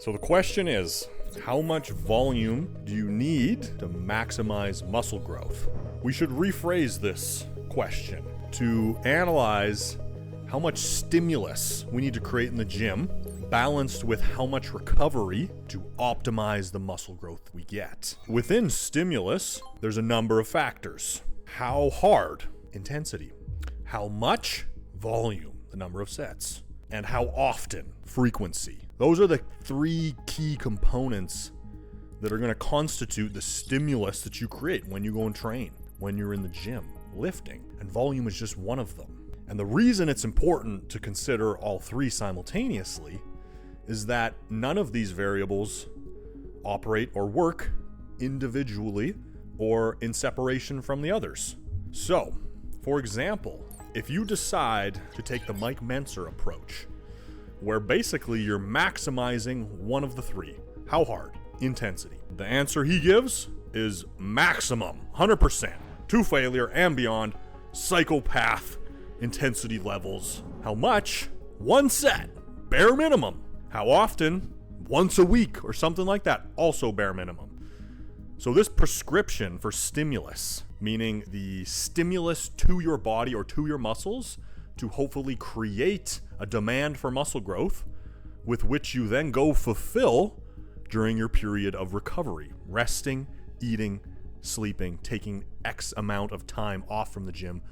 So the question is, how much volume do you need to maximize muscle growth? We should rephrase this question to analyze how much stimulus we need to create in the gym, balanced with how much recovery to optimize the muscle growth we get. Within stimulus, there's a number of factors. How hard? Intensity. How much? Volume, the number of sets. And how often? Frequency. Those are the three key components that are going to constitute the stimulus that you create when you go and train, when you're in the gym, lifting. And volume is just one of them. And the reason it's important to consider all three simultaneously is that none of these variables operate or work individually or in separation from the others. So, for example, if you decide to take the Mike Mentzer approach, where basically you're maximizing one of the three, how hard? Intensity. The answer he gives is maximum, 100%, to failure and beyond, psychopath intensity levels. How much? 1 set, bare minimum. How often? Once a week or something like that, also bare minimum. So this prescription for stimulus, meaning the stimulus to your body or to your muscles to hopefully create a demand for muscle growth with which you then go fulfill during your period of recovery, resting, eating, sleeping, taking X amount of time off from the gym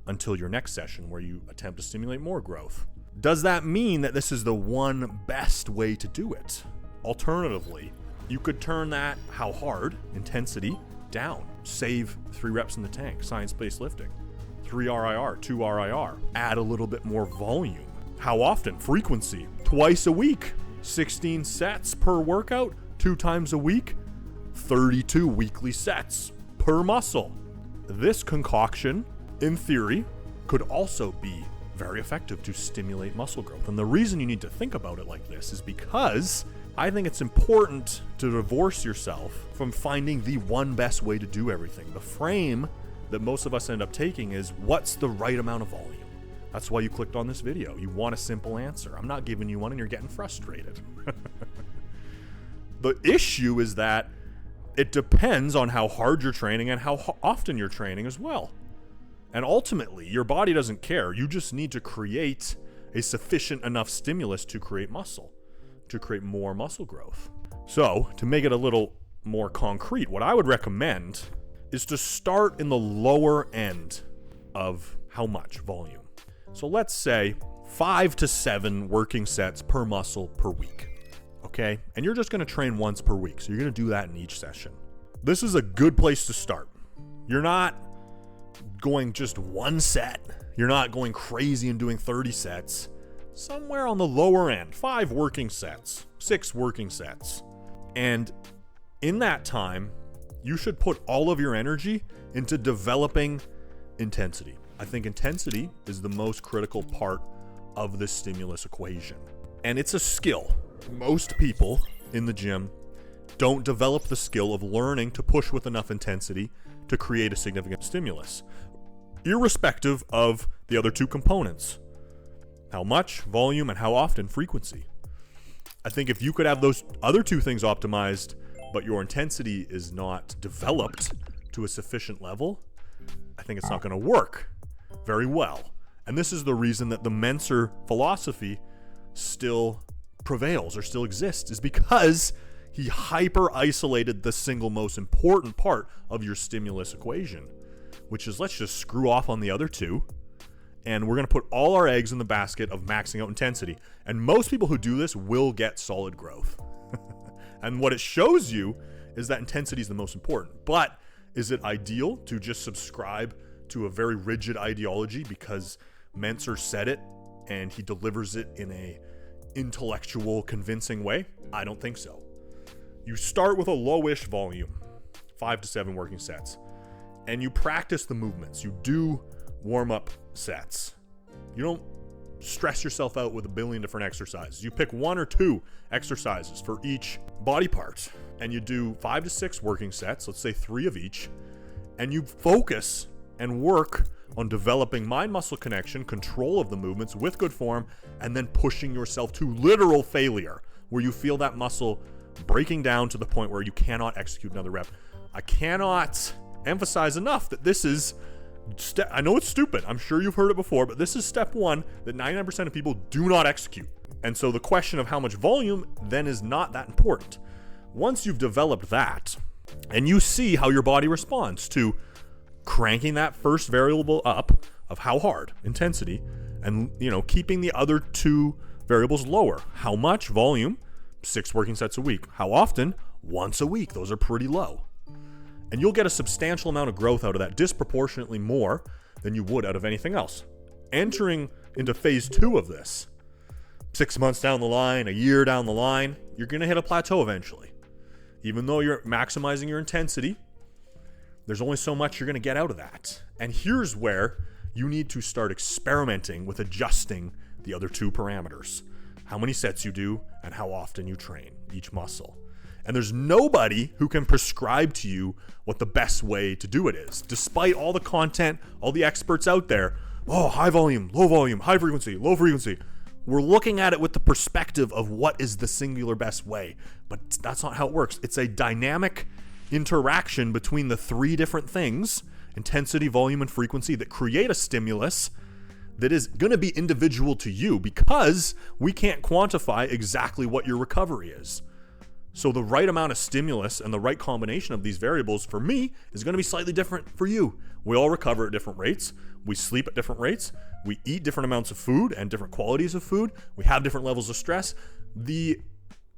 until your next session where you attempt to stimulate more growth. Does that mean that this is the one best way to do it? Alternatively, you could turn that how hard, intensity, down. Save 3 reps in the tank, science-based lifting. 3 RIR, 2 RIR. Add a little bit more volume. How often? Frequency. Twice a week. 16 sets per workout, 2 times a week. 32 weekly sets per muscle. This concoction, in theory, could also be very effective to stimulate muscle growth. And the reason you need to think about it like this is because I think it's important to divorce yourself from finding the one best way to do everything. The frame that most of us end up taking is, what's the right amount of volume? That's why you clicked on this video. You want a simple answer. I'm not giving you one and you're getting frustrated. The issue is that it depends on how hard you're training and how often you're training as well. And ultimately, your body doesn't care. You just need to create a sufficient enough stimulus to create muscle, to create more muscle growth. So, to make it a little more concrete, what I would recommend is to start in the lower end of how much volume. So let's say 5 to 7 working sets per muscle per week, okay? And you're just gonna train once per week, so you're gonna do that in each session. This is a good place to start. You're not going just 1 set. You're not going crazy and doing 30 sets. Somewhere on the lower end, 5 working sets, 6 working sets. And in that time, you should put all of your energy into developing intensity. I think intensity is the most critical part of the stimulus equation. And it's a skill. Most people in the gym don't develop the skill of learning to push with enough intensity to create a significant stimulus, irrespective of the other 2 components. How much, volume, and how often, frequency. I think if you could have those other 2 things optimized, but your intensity is not developed to a sufficient level, I think it's not going to work very well. And this is the reason that the Mentzer philosophy still prevails or still exists, is because he hyper isolated the single most important part of your stimulus equation, which is, let's just screw off on the other 2. And we're going to put all our eggs in the basket of maxing out intensity. And most people who do this will get solid growth. And what it shows you is that intensity is the most important. But is it ideal to just subscribe to a very rigid ideology because Mentzer said it and he delivers it in a intellectual, convincing way? I don't think so. You start with a lowish volume, 5 to 7 working sets, and you practice the movements. You do warm-up sets. You don't stress yourself out with a billion different exercises. You pick 1 or 2 exercises for each body part, and you do 5 to 6 working sets, let's say 3 of each, and you focus and work on developing mind-muscle connection, control of the movements with good form, and then pushing yourself to literal failure where you feel that muscle breaking down to the point where you cannot execute another rep. I cannot emphasize enough that this is I know it's stupid. I'm sure you've heard it before, but this is step one that 99% of people do not execute. And so the question of how much volume then is not that important. Once you've developed that and you see how your body responds to cranking that first variable up of how hard, intensity, and keeping the other two variables lower. How much volume? 6 working sets a week. How often? Once a week. Those are pretty low. And you'll get a substantial amount of growth out of that, disproportionately more than you would out of anything else. Entering into phase 2 of this, 6 months down the line, a year down the line, you're going to hit a plateau eventually. Even though you're maximizing your intensity, there's only so much you're going to get out of that. And here's where you need to start experimenting with adjusting the other two parameters. How many sets you do and how often you train each muscle. And there's nobody who can prescribe to you what the best way to do it is. Despite all the content, all the experts out there, high volume, high frequency, low frequency. We're looking at it with the perspective of what is the singular best way. But that's not how it works. It's a dynamic interaction between the 3 different things, intensity, volume, and frequency, that create a stimulus that is going to be individual to you because we can't quantify exactly what your recovery is. So the right amount of stimulus and the right combination of these variables for me is going to be slightly different for you. We all recover at different rates. We sleep at different rates. We eat different amounts of food and different qualities of food. We have different levels of stress. The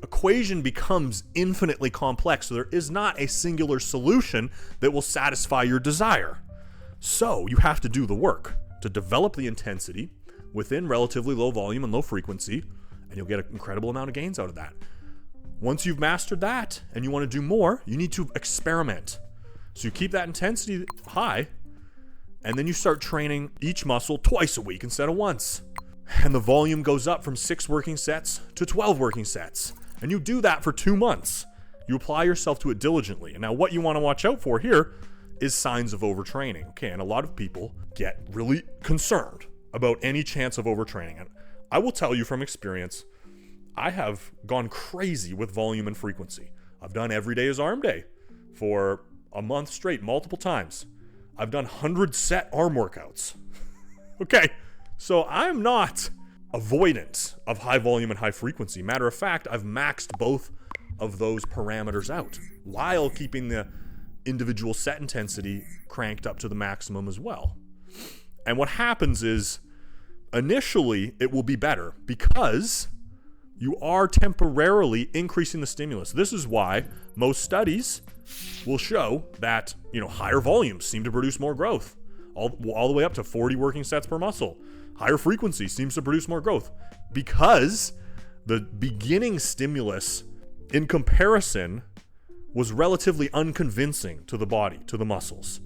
equation becomes infinitely complex. So there is not a singular solution that will satisfy your desire. So you have to do the work to develop the intensity within relatively low volume and low frequency, and you'll get an incredible amount of gains out of that. Once you've mastered that and you want to do more, you need to experiment. So you keep that intensity high, and then you start training each muscle twice a week instead of once. And the volume goes up from 6 working sets to 12 working sets. And you do that for 2 months. You apply yourself to it diligently. And now what you want to watch out for here is signs of overtraining. Okay, and a lot of people get really concerned about any chance of overtraining. And I will tell you from experience, I have gone crazy with volume and frequency. I've done every day as arm day for a month straight, multiple times. I've done 100-set arm workouts. Okay, so I'm not avoidant of high volume and high frequency. Matter of fact, I've maxed both of those parameters out while keeping the individual set intensity cranked up to the maximum as well. And what happens is, initially, it will be better because you are temporarily increasing the stimulus. This is why most studies will show that, higher volumes seem to produce more growth, all the way up to 40 working sets per muscle. Higher frequency seems to produce more growth because the beginning stimulus in comparison was relatively unconvincing to the body, to the muscles.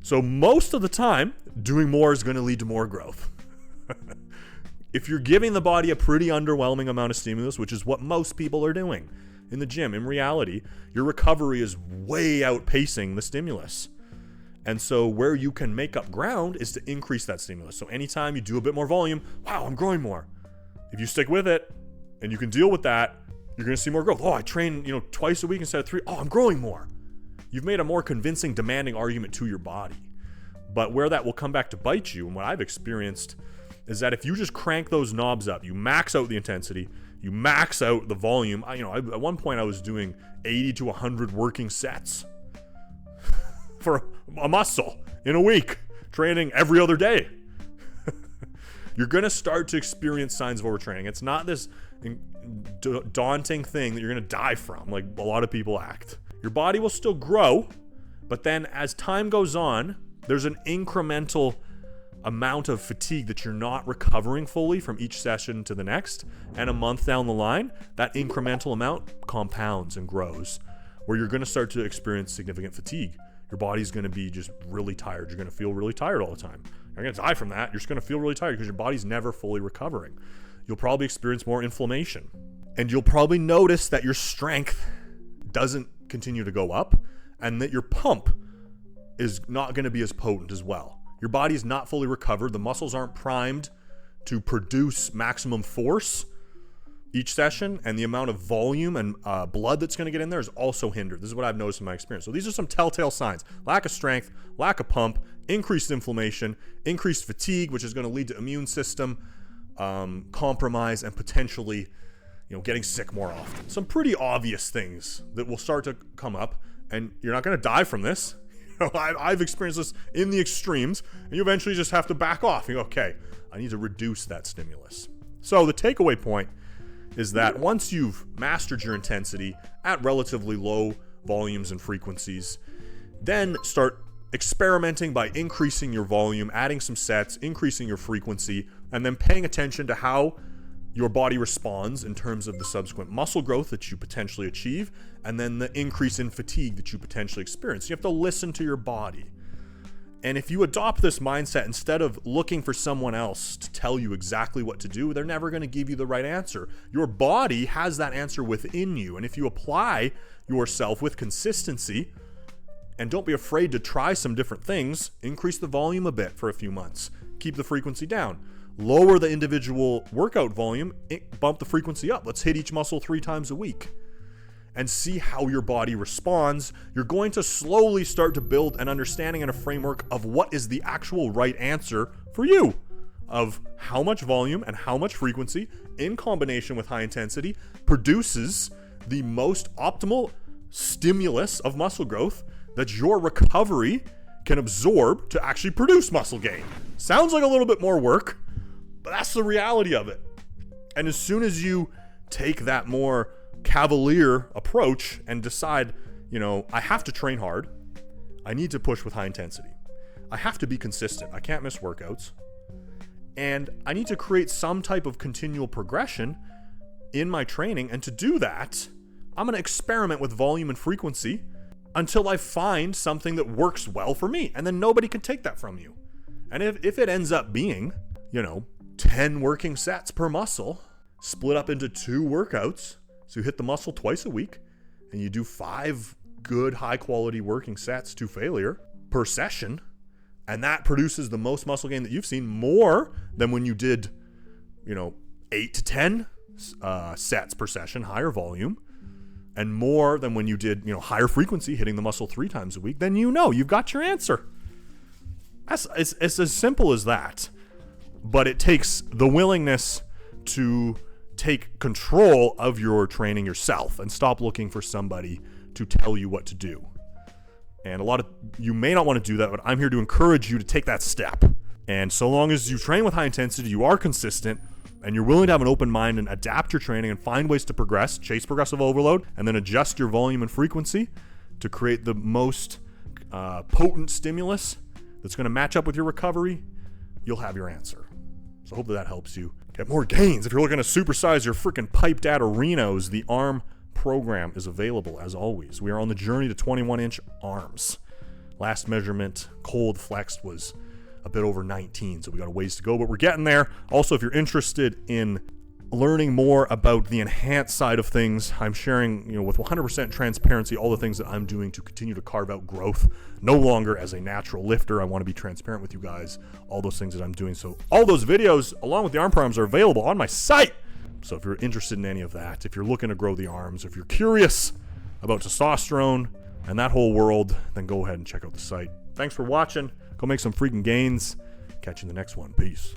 So most of the time, doing more is going to lead to more growth. If you're giving the body a pretty underwhelming amount of stimulus, which is what most people are doing in the gym, in reality, your recovery is way outpacing the stimulus. And so where you can make up ground is to increase that stimulus. So anytime you do a bit more volume, wow, I'm growing more. If you stick with it and you can deal with that, you're going to see more growth. I train, twice a week instead of 3. I'm growing more. You've made a more convincing, demanding argument to your body. But where that will come back to bite you, and what I've experienced, is that if you just crank those knobs up, you max out the intensity, you max out the volume. At one point I was doing 80 to 100 working sets for a muscle in a week, training every other day. You're going to start to experience signs of overtraining. It's not this daunting thing that you're going to die from, like a lot of people act. Your body will still grow, but then as time goes on, there's an incremental amount of fatigue that you're not recovering fully from each session to the next. And a month down the line, that incremental amount compounds and grows, where you're going to start to experience significant fatigue. Your body's going to be just really tired. You're going to feel really tired all the time. You're going to die from that. You're just going to feel really tired because your body's never fully recovering. You'll probably experience more inflammation. And you'll probably notice that your strength doesn't continue to go up and that your pump is not going to be as potent as well. Your body's not fully recovered. The muscles aren't primed to produce maximum force, each session, and the amount of volume and blood that's going to get in there is also hindered. This is what I've noticed in my experience. So these are some telltale signs: lack of strength, lack of pump, increased inflammation, increased fatigue, which is going to lead to immune system compromise, and potentially, getting sick more often. Some pretty obvious things that will start to come up, and you're not going to die from this. I've experienced this in the extremes, and you eventually just have to back off. You go, okay, I need to reduce that stimulus. So the takeaway point is that once you've mastered your intensity at relatively low volumes and frequencies, then start experimenting by increasing your volume, adding some sets, increasing your frequency, and then paying attention to how your body responds in terms of the subsequent muscle growth that you potentially achieve, and then the increase in fatigue that you potentially experience. You have to listen to your body. And if you adopt this mindset instead of looking for someone else to tell you exactly what to do, they're never going to give you the right answer. Your body has that answer within you. And if you apply yourself with consistency, and don't be afraid to try some different things, increase the volume a bit for a few months, keep the frequency down, lower the individual workout volume, bump the frequency up. Let's hit each muscle 3 times a week and see how your body responds. You're going to slowly start to build an understanding and a framework of what is the actual right answer for you, of how much volume and how much frequency in combination with high intensity produces the most optimal stimulus of muscle growth that your recovery can absorb to actually produce muscle gain. Sounds like a little bit more work, but that's the reality of it. And as soon as you take that more cavalier approach and decide, I have to train hard, I need to push with high intensity, I have to be consistent, I can't miss workouts, and I need to create some type of continual progression in my training. And to do that, I'm going to experiment with volume and frequency until I find something that works well for me. And then nobody can take that from you. And if it ends up being, 10 working sets per muscle, split up into 2 workouts, so you hit the muscle twice a week, and you do 5 good, high-quality working sets to failure per session, and that produces the most muscle gain that you've seen, more than when you did, 8 to 10 sets per session, higher volume, and more than when you did, higher frequency, hitting the muscle 3 times a week, then you've got your answer. It's as simple as that. But it takes the willingness to take control of your training yourself and stop looking for somebody to tell you what to do. And a lot of you may not want to do that, but I'm here to encourage you to take that step. And so long as you train with high intensity, you are consistent, and you're willing to have an open mind and adapt your training and find ways to progress, chase progressive overload, and then adjust your volume and frequency to create the most potent stimulus that's going to match up with your recovery, you'll have your answer. So hopefully that helps you get more gains. If you're looking to supersize your freaking piped arenos, the ARM program is available as always. We are on the journey to 21-inch arms. Last measurement, cold flexed, was a bit over 19, so we got a ways to go, but we're getting there. Also, if you're interested in learning more about the enhanced side of things, I'm sharing, with 100% transparency, all the things that I'm doing to continue to carve out growth. No longer as a natural lifter. I want to be transparent with you guys, all those things that I'm doing. So all those videos, along with the arm programs, are available on my site. So if you're interested in any of that, if you're looking to grow the arms, if you're curious about testosterone and that whole world, then go ahead and check out the site. Thanks for watching. Go make some freaking gains. Catch you in the next one. Peace.